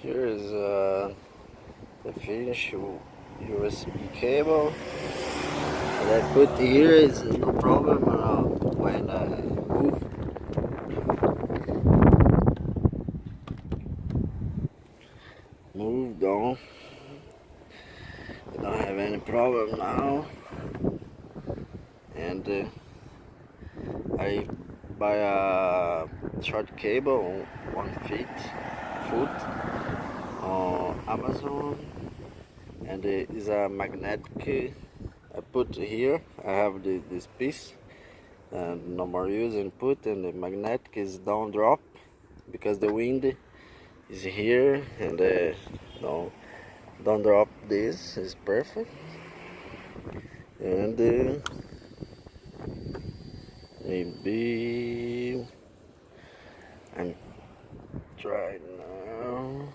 Here is the finished USB cable that I put here. Is no problem when I moved on. I don't have any problem now, and I buy a short cable, 1 foot on Amazon, and it is a magnetic. I put here. I have this piece, and no more using put, and the magnetic is down drop because the wind is here, and don't drop. This is perfect, and maybe I'm trying now.